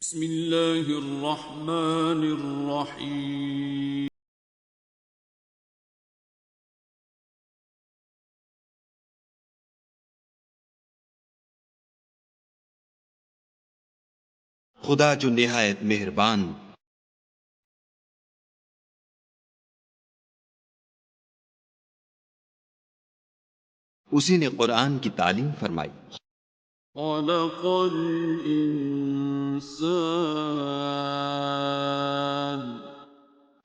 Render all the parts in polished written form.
بسم اللہ الرحمن الرحیم خدا جو نہایت مہربان اسی نے قرآن کی تعلیم فرمائی، خلق الانسان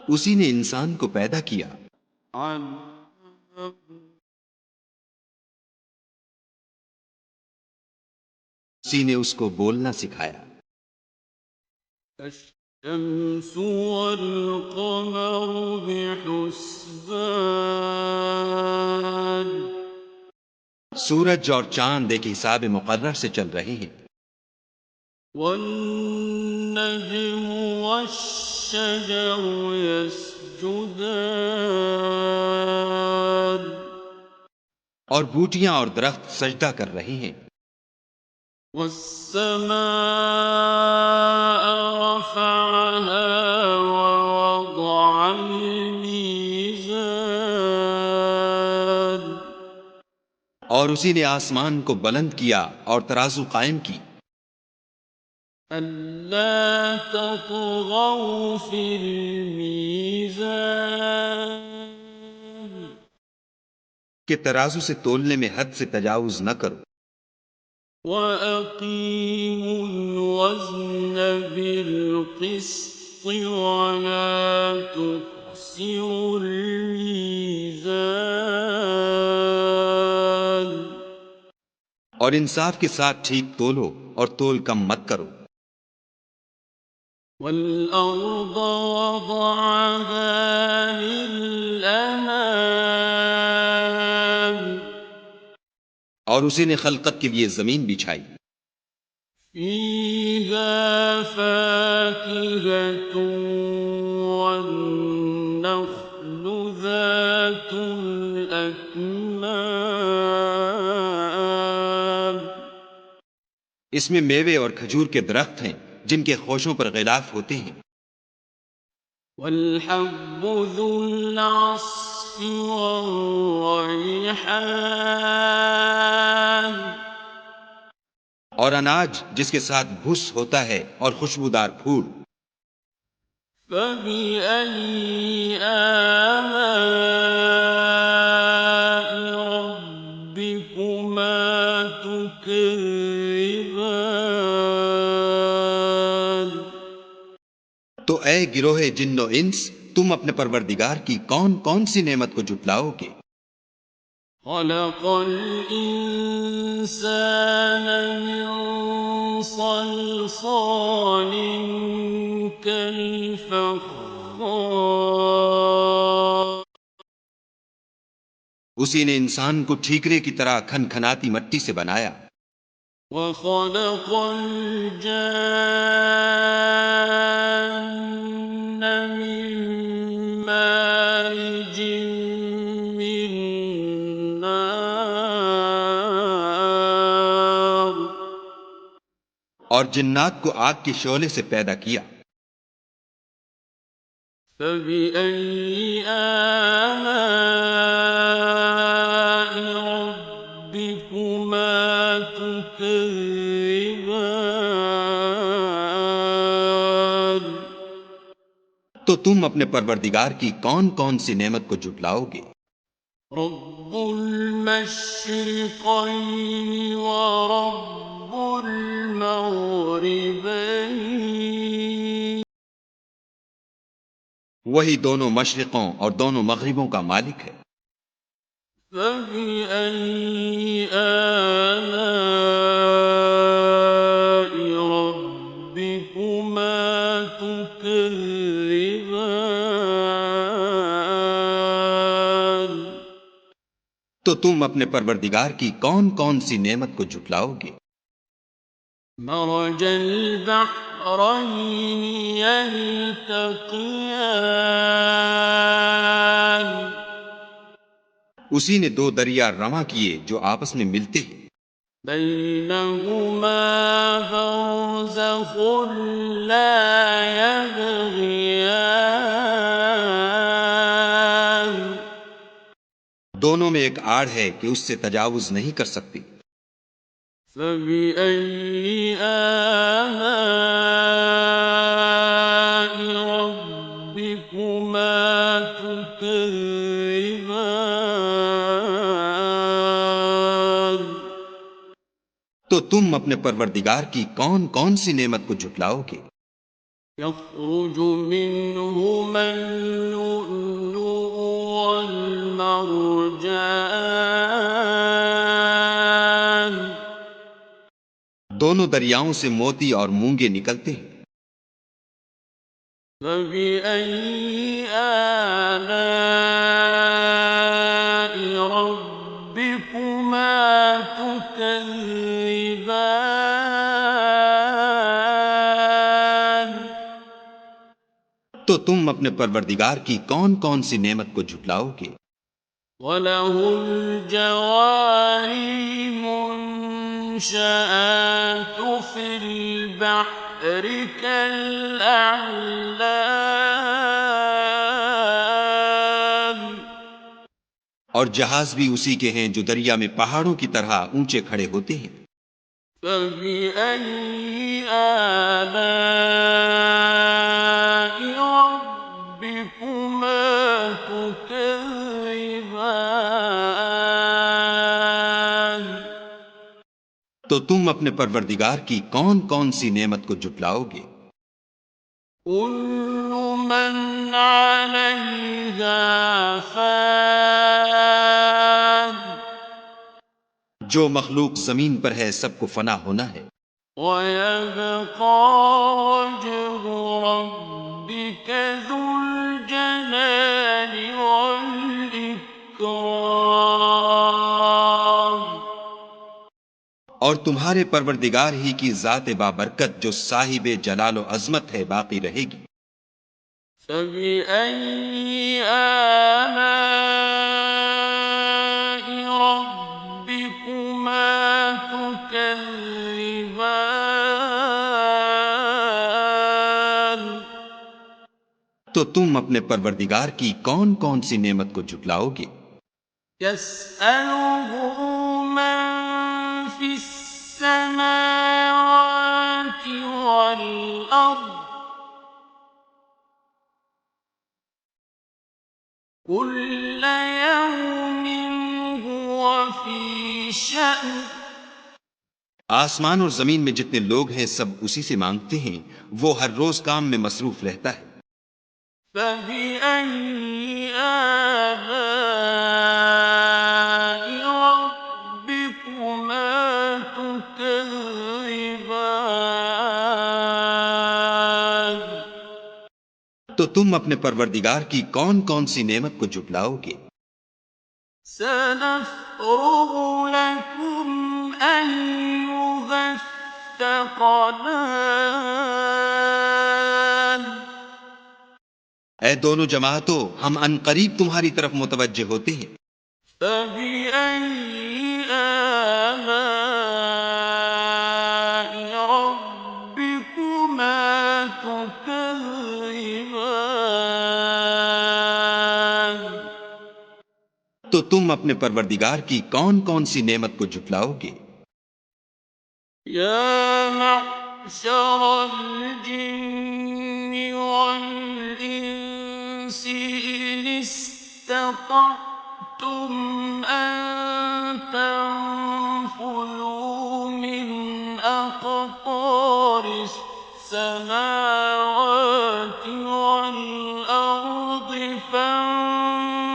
اسی نے انسان کو پیدا کیا، علمہ اسی نے اس کو بولنا سکھایا، الشمس والقمر بحسبان سورج اور چاند ایک حساب مقرر سے چل رہے ہیں، والنجم والشجر يسجدان اور بوٹیاں اور درخت سجدہ کر رہے ہیں، والسماء رفعها ووضع الميزان اور اسی نے آسمان کو بلند کیا اور ترازو قائم کی، ألا تطغوا في الميزان کہ ترازو سے تولنے میں حد سے تجاوز نہ کرو، وَأَقِيمُوا الْوَزْنَ بِالْقِسْطِ وَلَا تُخْسِرُوا الْمِيزَانَ اور انصاف کے ساتھ ٹھیک تولو اور تول کم مت کرو، وَالْأَرْضَ وَضَعَهَا لِلْأَنَامِ اور اسی نے خلقت کے لیے زمین بچھائی، فِيهَا فَاكِهَةٌ وَالنَّخْلُ ذَاتُ الْأَكْمَامِ اس میں میوے اور کھجور کے درخت ہیں جن کے خوشوں پر غلاف ہوتے ہیں، وَالْحَبُّ ذُو الْعَصْفِ وَالرَّيْحَانُ اور اناج جس کے ساتھ بھس ہوتا ہے اور خوشبودار پھول، فَبِأَيِّ آلَاءِ رَبِّكُمَا تُكَذِّبَانِ تو اے گروہ جن و انس، تم اپنے پروردگار کی کون کون سی نعمت کو جھٹلاؤ گے؟ خَلَقَ الْإِنسَانَ مِن صَلْصَالٍ كَالْفَخَّارِ اسی نے انسان کو ٹھیکرے کی طرح کھن کھناتی مٹی سے بنایا، وَخَلَقَ الْجَانَّ مِن مَّارِجٍ مِّن نَّارٍ اور جنات کو آگ کے شعلے سے پیدا کیا، فَبِأَيِّ آلَاءِ رَبِّكُمَا تُكَذِّبَانِ تو تم اپنے پروردگار کی کون کون سی نعمت کو جھٹلاؤ گے؟ رب المشرقين ورب المغربين وہی دونوں مشرقوں اور دونوں مغربوں کا مالک ہے، فبأي آلاء ربكما تكذبان تو تم اپنے پروردگار کی کون کون سی نعمت کو جھٹلاؤ گے؟ مرج البحرين يلتقيان اسی نے دو دریا رواں کیے جو آپس میں ملتے ہیں، بينهما برزخ لا يبغيان دونوں میں ایک آڑ ہے کہ اس سے تجاوز نہیں کر سکتی۔ فبأي آلاء ربكما تكذبان تو تم اپنے پروردگار کی کون کون سی نعمت کو جھٹلاؤ گے؟ يخرج منهما اللؤلؤ والمرجان دونوں دریاؤں سے موتی اور مونگے نکلتے ہیں۔ فبأي آلاء ربكما تكذبان تو تم اپنے پروردگار کی کون کون سی نعمت کو جھٹلاؤ گے؟ وَلَهُ الْجَوَارِ الْمُنشَآتُ فِي الْبَحْرِ كَالْأَعْلَامِ اور جہاز بھی اسی کے ہیں جو دریا میں پہاڑوں کی طرح اونچے کھڑے ہوتے ہیں۔ فَبِأَيِّ آلَاءِ رَبِّكُمَا تُكَذِّبَانِ تو تم اپنے پروردگار کی کون کون سی نعمت کو جھٹلاؤ گے؟ كُلُّ مَنْ عَلَيْهَا فَانٍ جو مخلوق زمین پر ہے سب کو فنا ہونا ہے، وَيَبْقَى وَجْهُ رَبِّكَ ذُو الْجَلَالِ وَالْإِكْرَامِ اور تمہارے پروردگار ہی کی ذات بابرکت جو صاحب جلال و عظمت ہے باقی رہے گی۔ فَبِأَيِّ آلَاءِ رَبِّكُمَا تُكَذِّبَانِ تو تم اپنے پروردگار کی کون کون سی نعمت کو جھٹلاؤ گے؟ يَسْأَلُهُ مَن فِي السَّمَاوَاتِ وَالْأَرْضِ كُلَّ يَوْمٍ هُوَ فِي شَأْنٍ آسمان اور زمین میں جتنے لوگ ہیں سب اسی سے مانگتے ہیں، وہ ہر روز کام میں مصروف رہتا ہے۔ فَبِأَيِّ آلَاءِ رَبِّكُمَا تُكَذِّبَانِ تو تم اپنے پروردگار کی کون کون سی نعمت کو جھٹلاؤ گے؟ سَنَفْرُغُ لَكُمْ أَيُّهَ الثَّقَلَانِ اے دونوں جماعتوں، ہم ان قریب تمہاری طرف متوجہ ہوتے ہیں۔ فَبِأَيِّ آلَاءِ رَبِّكُمَا تُكَذِّبَانِ تو تم اپنے پروردگار کی کون کون سی نعمت کو جھٹلاؤ گے؟ يَا مَعْشَرَ الْجِنِّ وَالْإِنسِ إِنِ اسْتَطَعْتُمْ أَن تَنفُذُوا مِنْ أَقْطَارِ السَّمَاوَاتِ وَالْأَرْضِ فَانفُذُوا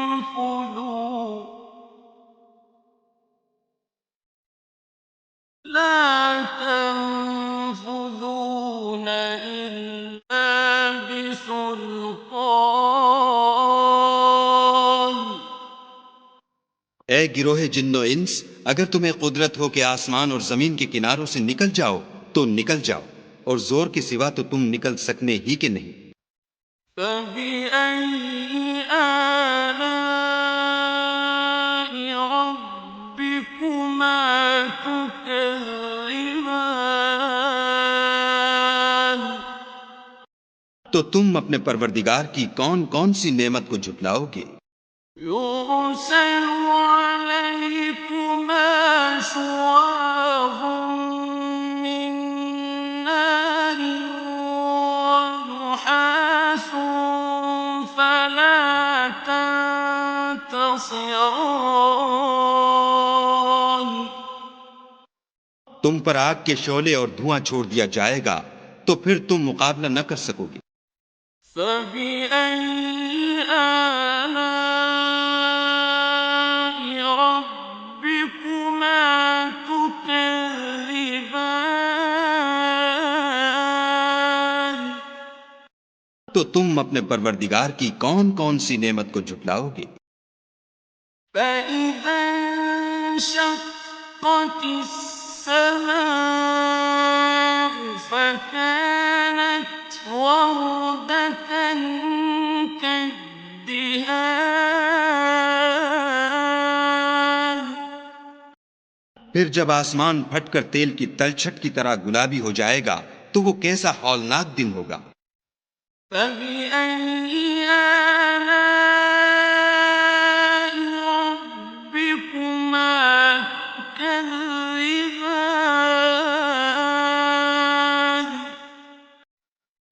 لَا تَنفُذُونَ إِلَّا بِسُلْطَانٍ اے گروہ جن و انس، اگر تمہیں قدرت ہو کہ آسمان اور زمین کے کناروں سے نکل جاؤ تو نکل جاؤ، اور زور کے سوا تو تم نکل سکنے ہی کے نہیں۔ فَبِأَيِّ آلَاءِ رَبِّكُمَا تُكَذِّبَانِ تو تم اپنے پروردگار کی کون کون سی نعمت کو جھٹلاؤ گے؟ يرسل عليكما شواظ من نار ونحاس فلا تنتصران. تم پر آگ کے شعلے اور دھواں چھوڑ دیا جائے گا تو پھر تم مقابلہ نہ کر سکو گے. فبأي آلاء ربكما تكذبان. تو تم اپنے پروردگار کی کون کون سی نعمت کو جھٹلاؤ گے؟ فإذا انشقت السماء فكانت وردة كالدهان. پھر جب آسمان پھٹ کر تیل کی تلچھٹ کی طرح گلابی ہو جائے گا تو وہ کیسا ہولناک دن ہوگا. فبأي آلاء ربكما تكذبان.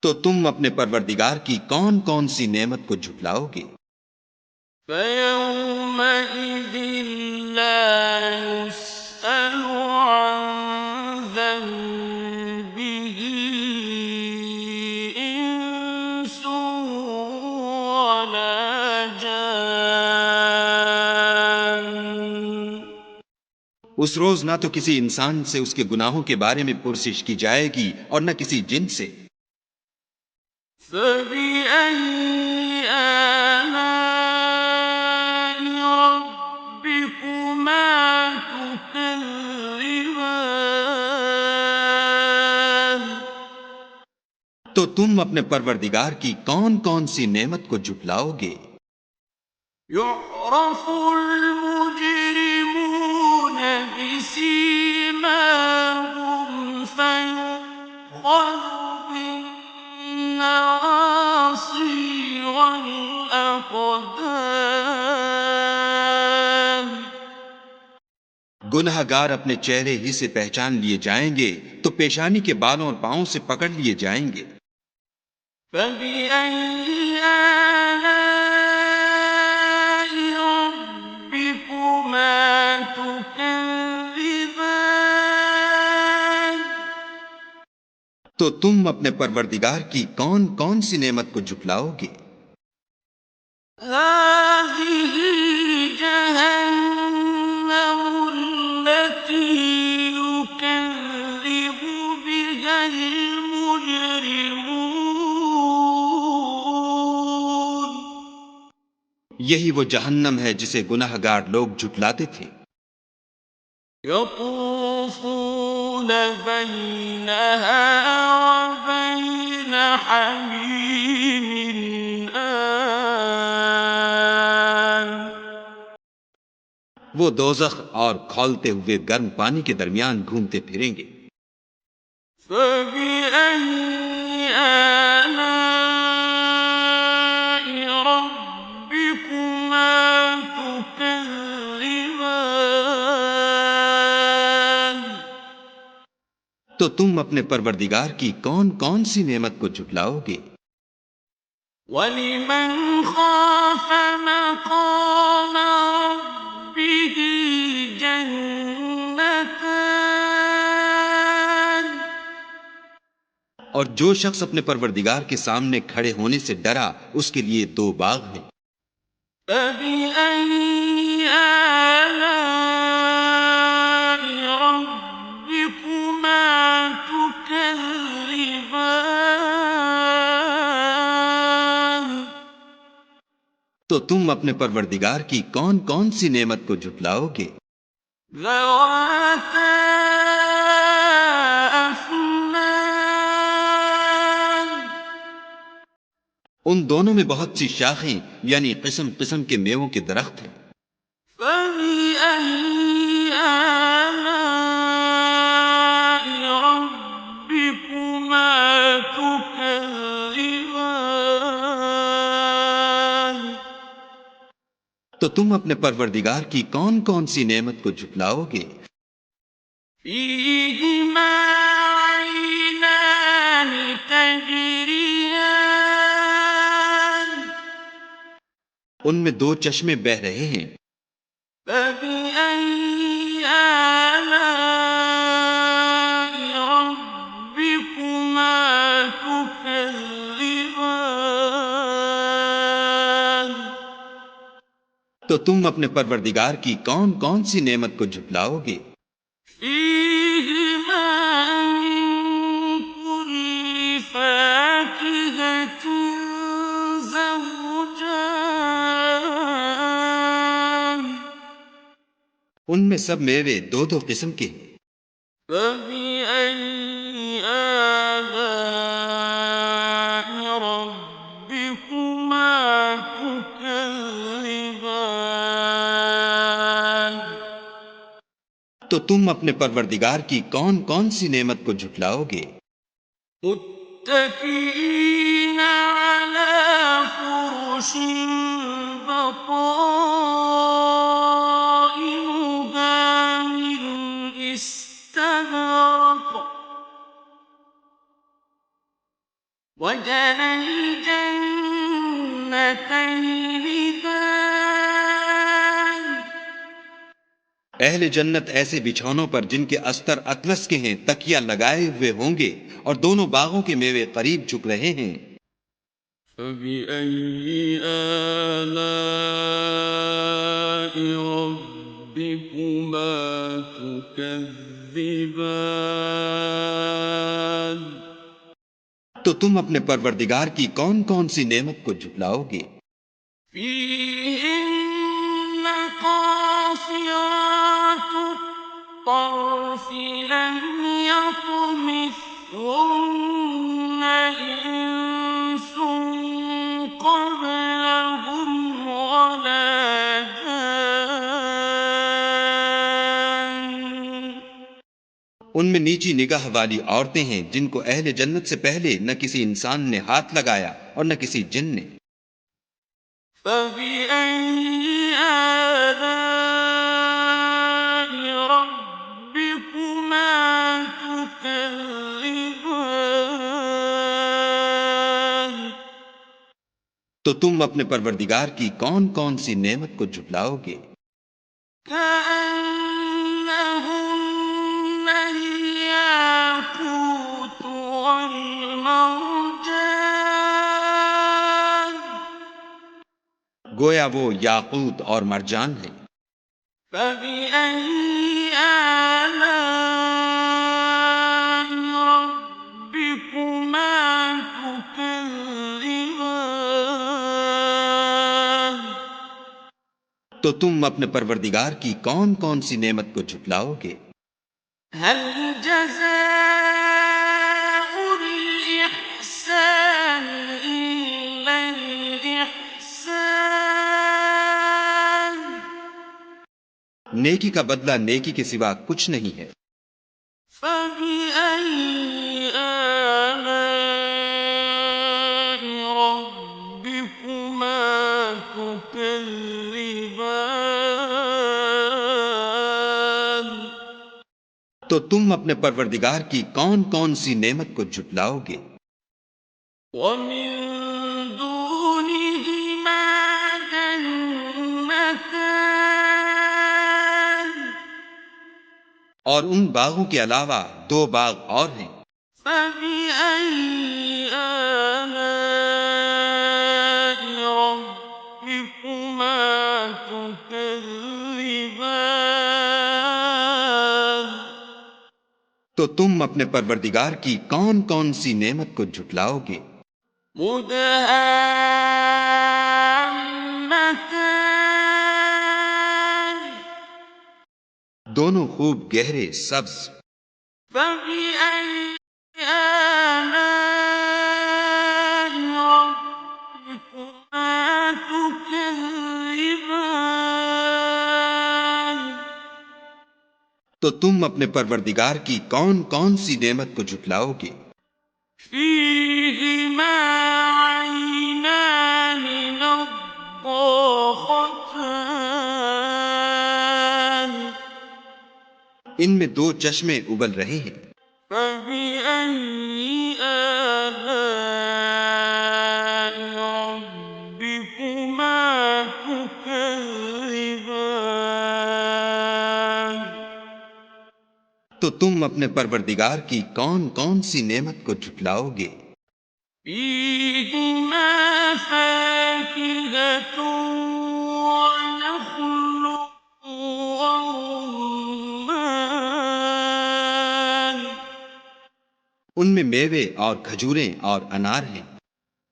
تو تم اپنے پروردگار کی کون کون سی نعمت کو جھٹلاؤ گے؟ فيومئذ لا يسأل عن ذنبه إنس ولا جان. اس روز نہ تو کسی انسان سے اس کے گناہوں کے بارے میں پرسش کی جائے گی اور نہ کسی جن سے. فبأي آلاء ربكما تكذبان. تو تم اپنے پروردگار کی کون کون سی نعمت کو جھٹلاؤ گے؟ يعرف المجرمون بسيماهم فيؤخذ بالنواصي والأقدام. گناہ گار اپنے چہرے ہی سے پہچان لیے جائیں گے تو پیشانی کے بالوں اور پاؤں سے پکڑ لیے جائیں گے. فبأي آلاء ربكما تكذبان. تو تم اپنے پروردگار کی کون کون سی نعمت کو جھٹلاؤ گے؟ هذه جهنم التي يكذب بها المجرمون. یہی وہ جہنم ہے جسے گناہ گار لوگ جھٹلاتے تھے. يطوفون بينها وبين حميم آن. وہ دوزخ اور کھولتے ہوئے گرم پانی کے درمیان گھومتے پھریں گے. فبأي آلاء ربكما تكذبان. تو تم اپنے پروردگار کی کون کون سی نعمت کو جھٹلاؤ گے؟ وَلِمَنْ خَافَ مَقَامَ رَبِّهِ جَنَّتَانِ. اور جو شخص اپنے پروردگار کے سامنے کھڑے ہونے سے ڈرا اس کے لیے دو باغ ہیں. فَبِأَيِّ آلَاءِ رَبِّكُمَا تُكَذِّبَانِ. تو تم اپنے پروردگار کی کون کون سی نعمت کو جھٹلاؤ گے؟ ذَوَاتَا أَفْنَانٍ. ان دونوں میں بہت سی شاخیں یعنی قسم قسم کے میووں کے درخت ہیں. فَبِأَيِّ آلَاءِ رَبِّكُمَا تُكَذِّبَانِ. تو تم اپنے پروردگار کی کون کون سی نعمت کو جھٹلاؤ گے؟ فيهما عينان تجريان ان میں دو چشمے بہہ رہے ہیں. فبأي آلاء ربكما تكذبان تو تم اپنے پروردگار کی کون کون سی نعمت کو جھٹلاؤ گے؟ فيهما من كل فاكهة زوجان ان میں سب میوے دو دو قسم کے ہیں. فبأي آلاء ربكما تكذبان تو تم اپنے پروردگار کی کون کون سی نعمت کو جھٹلاؤ گے؟ متكئين على فرش بطائنها من استبرق وجنى الجنتين دان اہل جنت ایسے بچھونوں پر جن کے استر اطلس کے ہیں تکیہ لگائے ہوئے ہوں گے اور دونوں باغوں کے میوے قریب جھک رہے ہیں. فبأي آلاء ربكما تكذبان تو تم اپنے پروردگار کی کون کون سی نعمت کو جھٹلاؤ گے؟ فيهن قاصرات الطرف لم يطمثهن إنس قبلهم ولا جان ان میں نیچی نگاہ والی عورتیں ہیں جن کو اہل جنت سے پہلے نہ کسی انسان نے ہاتھ لگایا اور نہ کسی جن نے. فبأي آلاء ربكما تكذبان تو تم اپنے پروردگار کی کون کون سی نعمت کو جھٹلاؤ گے؟ كأنهن الياقوت والمرجان گویا وہ یاقوت اور مرجان ہیں. فبأي آلاء ربكما تكذبان تو تم اپنے پروردگار کی کون کون سی نعمت کو جھٹلاؤ گے؟ هل جزاء الإحسان إلا الإحسان نیکی کا بدلہ نیکی کے سوا کچھ نہیں ہے. فبأي آلاء ربكما تكذبان تو تم اپنے پروردگار کی کون کون سی نعمت کو جھٹلاؤ گے؟ ومن دونهما جنتان اور ان باغوں کے علاوہ دو باغ اور ہیں. فبأي آلاء ربكما تكذبان تو تم اپنے پروردگار کی کون کون سی نعمت کو جھٹلاؤ گے؟ مدهامتان دونوں خوب گہرے سبز. فبأي آلاء ربكما تكذبان تو تم اپنے پروردگار کی کون کون سی نعمت کو جھٹلاؤ گے؟ فيهما عينان نضاختان ان میں دو چشمے ابل رہے ہیں، فبأي آلاء ربكما تكذبان تو تم اپنے پروردگار کی کون کون سی نعمت کو جھٹلاؤ گے؟ فيهما فاكهة ونخل ورمان ان میں میوے اور کھجوریں اور انار ہیں۔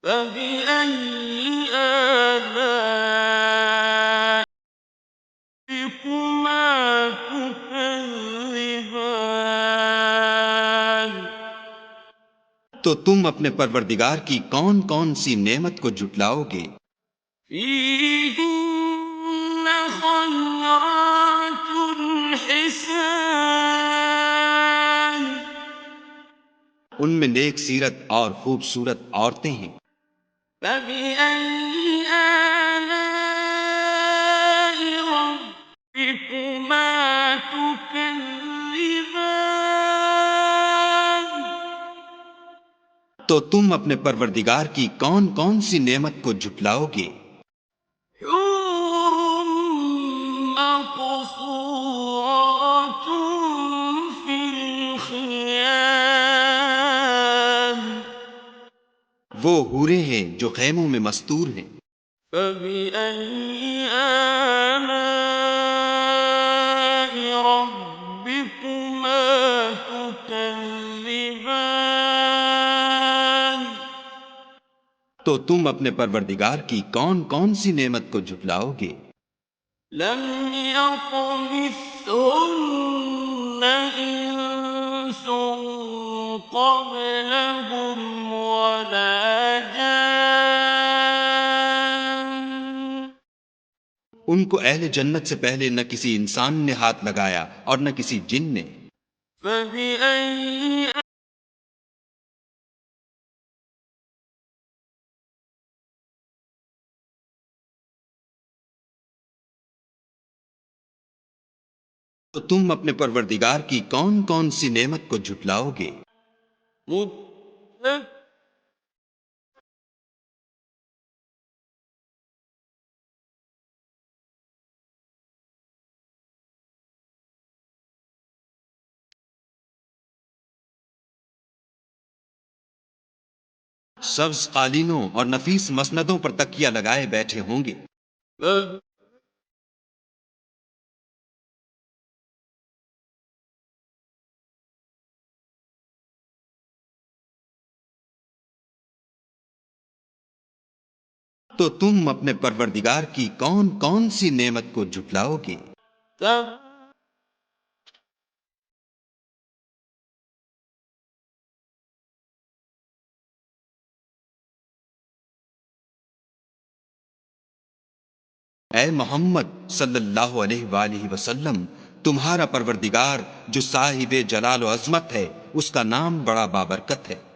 فبأي آلاء ربكما تكذبان تو تم اپنے پروردگار کی کون کون سی نعمت کو جھٹلاؤ گے؟ فيهن خيرات حسان ان میں نیک سیرت اور خوبصورت عورتیں ہیں۔ فبأي آلاء ربكما تكذبان تو تم اپنے پروردگار کی کون کون سی نعمت کو جھٹلاؤ گے؟ حور مقصورات في الخيام وہ حوریں ہیں جو خیموں میں مستور ہیں۔ فبأي آلاء ربكما تكذبان تو تم اپنے پروردگار کی کون کون سی نعمت کو جھٹلاؤ گے؟ لم يطمثهن إنس قبلهم ولا جان ان کو اہل جنت سے پہلے نہ کسی انسان نے ہاتھ لگایا اور نہ کسی جن نے۔ فبأي تو تم اپنے پروردگار کی کون کون سی نعمت کو جھٹلاؤ گے؟ متكئ سبز قالینوں اور نفیس مسندوں پر تکیہ لگائے بیٹھے ہوں گے۔ تو تم اپنے پروردگار کی کون کون سی نعمت کو جھٹلاؤ گے؟ اے محمد صلی اللہ علیہ وآلہ وسلم، تمہارا پروردگار جو صاحب جلال و عظمت ہے، اس کا نام بڑا بابرکت ہے۔